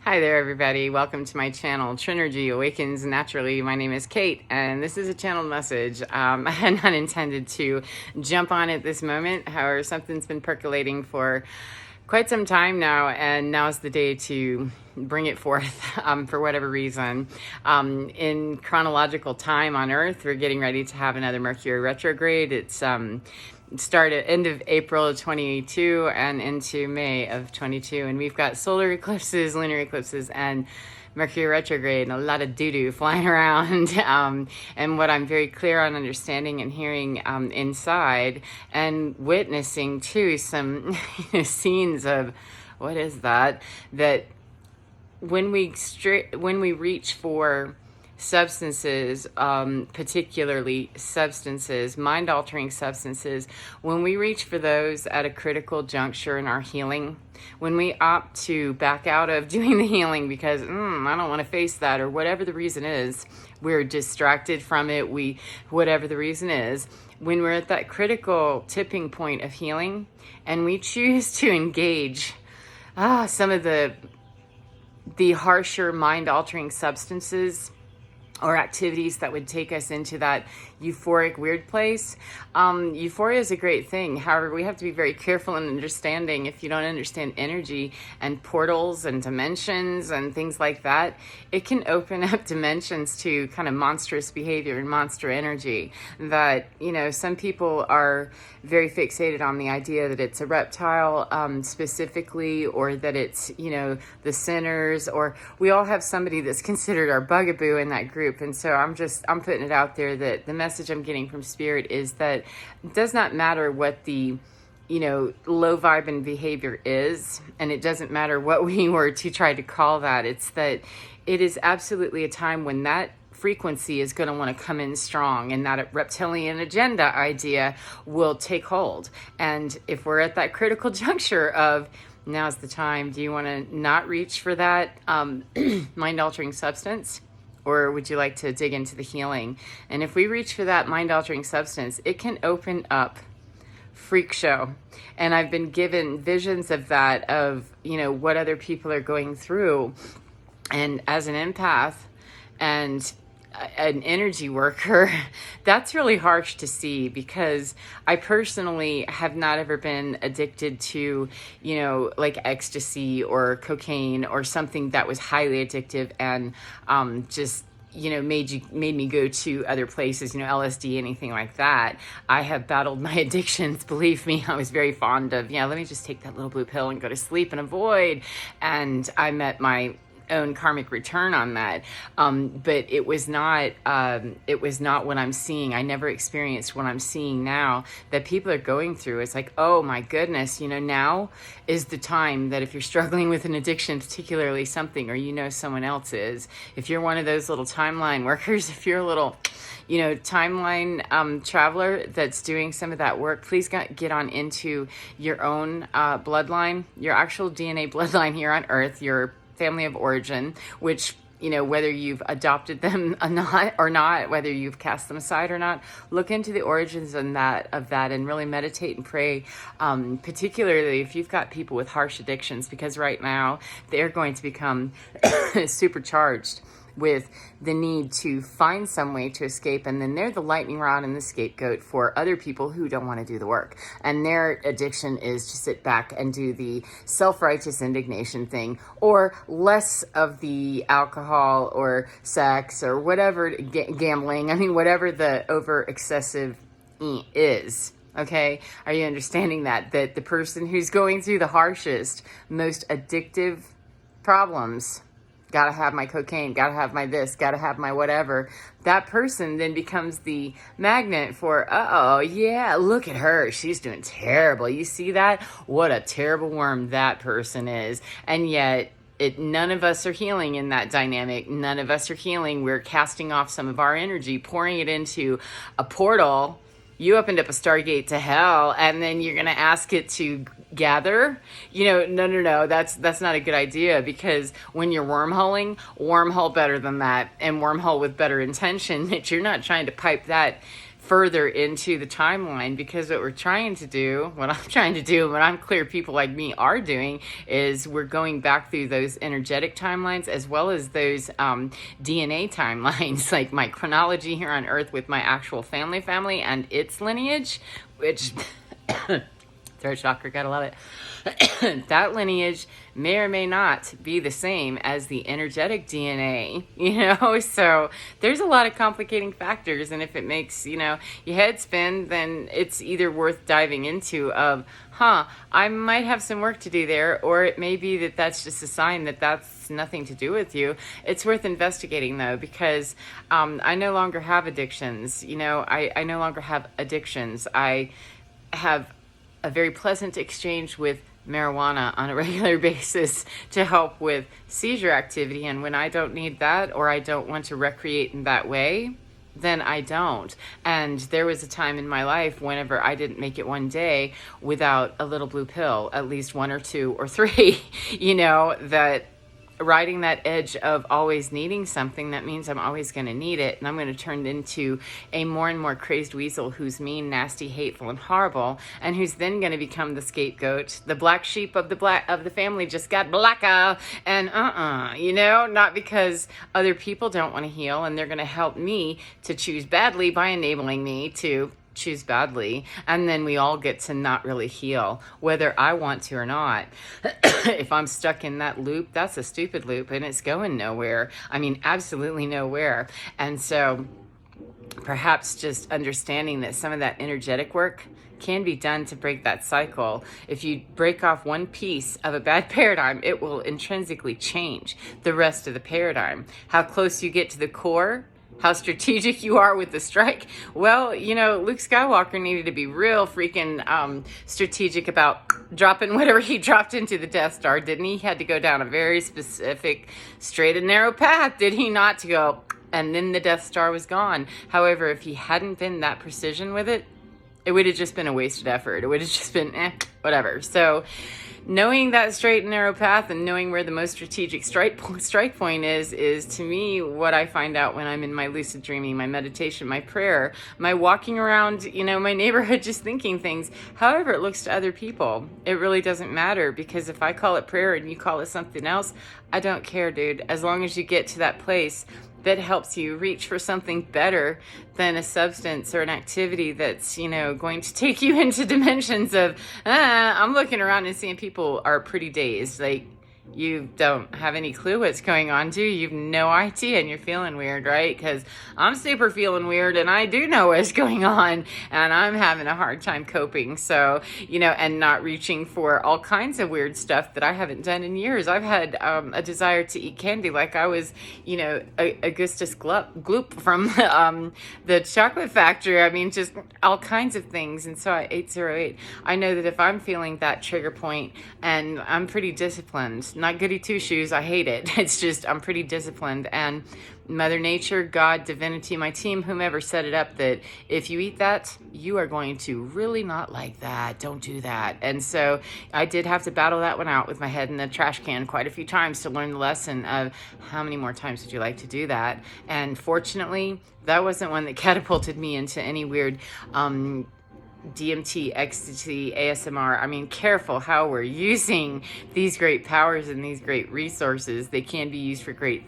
Hi there, everybody. Welcome to my channel, Trinergy Awakens Naturally. My name is Kate, and this is a channeled message. I had not intended to jump on at this moment. However, something's been percolating for quite some time now, and now is the day to bring it forth for whatever reason. In chronological time on Earth, we're getting ready to have another Mercury retrograde. It's started end of April of 22 and into May of 22, and we've got solar eclipses, lunar eclipses, and Mercury retrograde, and a lot of doo-doo flying around. And what I'm very clear on understanding and hearing inside and witnessing too, some scenes of what is that when we reach for substances, particularly substances, mind-altering substances, when we reach for those at a critical juncture in our healing, when we opt to back out of doing the healing because I don't want to face that, or whatever the reason is, we're distracted from it, whatever the reason is, when we're at that critical tipping point of healing and we choose to engage some of the harsher mind-altering substances or activities that would take us into that euphoric weird place. Euphoria is a great thing. However, we have to be very careful in understanding. If you don't understand energy and portals and dimensions and things like that, it can open up dimensions to kind of monstrous behavior and monster energy that, some people are very fixated on the idea that it's a reptile specifically, or that it's, the sinners, or we all have somebody that's considered our bugaboo in that group. And so I'm putting it out there that the message I'm getting from Spirit is that it does not matter what the low vibe and behavior is, and it doesn't matter what we were to try to call that. It's that it is absolutely a time when that frequency is going to want to come in strong, and that reptilian agenda idea will take hold. And if we're at that critical juncture of now's the time, do you want to not reach for that mind-altering substance? Or would you like to dig into the healing? And if we reach for that mind-altering substance, it can open up freak show. And I've been given visions of that, of, what other people are going through. And as an empath and an energy worker, that's really harsh to see, because I personally have not ever been addicted to, like ecstasy or cocaine or something that was highly addictive and just made me go to other places, LSD, anything like that. I have battled my addictions. Believe me, I was very fond of, let me just take that little blue pill and go to sleep and avoid. And I met my own karmic return on that, but it was not what I'm seeing. I never experienced what I'm seeing now that people are going through. It's like, oh my goodness, now is the time that if you're struggling with an addiction, particularly something, or someone else is, if you're one of those little timeline workers, if you're a little timeline traveler that's doing some of that work, please get on into your own bloodline, your actual DNA bloodline here on Earth, your family of origin, which, whether you've adopted them or not, whether you've cast them aside or not, look into the origins of that and really meditate and pray, particularly if you've got people with harsh addictions, because right now they're going to become supercharged with the need to find some way to escape, and then they're the lightning rod and the scapegoat for other people who don't want to do the work, and their addiction is to sit back and do the self-righteous indignation thing, or less of the alcohol or sex or whatever, gambling, whatever the over excessive is. Okay, are you understanding that the person who's going through the harshest, most addictive problems, gotta have my cocaine, gotta have my this, gotta have my whatever, that person then becomes the magnet for, oh yeah, look at her, she's doing terrible. You see that? What a terrible worm that person is. And yet none of us are healing in that dynamic. None of us are healing. We're casting off some of our energy, pouring it into a portal. You opened up a stargate to hell, and then you're going to ask it to gather? No. That's not a good idea, because when you're wormhole better than that, and wormhole with better intention, that you're not trying to pipe that further into the timeline, because what we're trying to do, what I'm trying to do, what I'm clear people like me are doing, is we're going back through those energetic timelines as well as those DNA timelines, like my chronology here on Earth with my actual family and its lineage, which throat chakra, gotta love it. That lineage may or may not be the same as the energetic DNA, so there's a lot of complicating factors. And if it makes, your head spin, then it's either worth diving into of, I might have some work to do there, or it may be that that's just a sign that that's nothing to do with you. It's worth investigating though, because I no longer have addictions. I no longer have addictions. I have a very pleasant exchange with marijuana on a regular basis to help with seizure activity. And when I don't need that, or I don't want to recreate in that way, then I don't. And there was a time in my life whenever I didn't make it one day without a little blue pill, at least one or two or three, that riding that edge of always needing something, that means I'm always going to need it. And I'm going to turn into a more and more crazed weasel who's mean, nasty, hateful, and horrible, and who's then going to become the scapegoat. The black sheep of the family just got blacker, and not because other people don't want to heal, and they're going to help me to choose badly by enabling me to choose badly, and then we all get to not really heal, whether I want to or not. If I'm stuck in that loop, that's a stupid loop, and it's going nowhere. I mean, absolutely nowhere. And so perhaps just understanding that some of that energetic work can be done to break that cycle. If you break off one piece of a bad paradigm, it will intrinsically change the rest of the paradigm. How close you get to the core, how strategic you are with the strike. Well, Luke Skywalker needed to be real freaking strategic about dropping whatever he dropped into the Death Star, didn't he? He had to go down a very specific, straight and narrow path, did he not, to go, and then the Death Star was gone. However, if he hadn't been that precision with it, it would have just been a wasted effort. It would have just been, whatever. So knowing that straight and narrow path and knowing where the most strategic strike point is to me what I find out when I'm in my lucid dreaming, my meditation, my prayer, my walking around, my neighborhood just thinking things. However it looks to other people, it really doesn't matter, because if I call it prayer and you call it something else, I don't care, dude. As long as you get to that place that helps you reach for something better than a substance or an activity that's, going to take you into dimensions of, I'm looking around and seeing people are pretty dazed. Like, you don't have any clue what's going on, do you? You've no idea, and you're feeling weird, right? Because I'm super feeling weird, and I do know what's going on, and I'm having a hard time coping. So, and not reaching for all kinds of weird stuff that I haven't done in years. I've had a desire to eat candy, like I was, Augustus Gloop from the chocolate factory. I mean, just all kinds of things. And so at 808, I know that if I'm feeling that trigger point, and I'm pretty disciplined, not goody two shoes, I hate it. It's just, I'm pretty disciplined, and Mother Nature, God, divinity, my team, whomever set it up, that if you eat that, you are going to really not like that. Don't do that. And so I did have to battle that one out with my head in the trash can quite a few times to learn the lesson of how many more times would you like to do that. And fortunately, that wasn't one that catapulted me into any weird DMT, ecstasy, ASMR. I mean, careful how we're using these great powers and these great resources. They can be used for great things.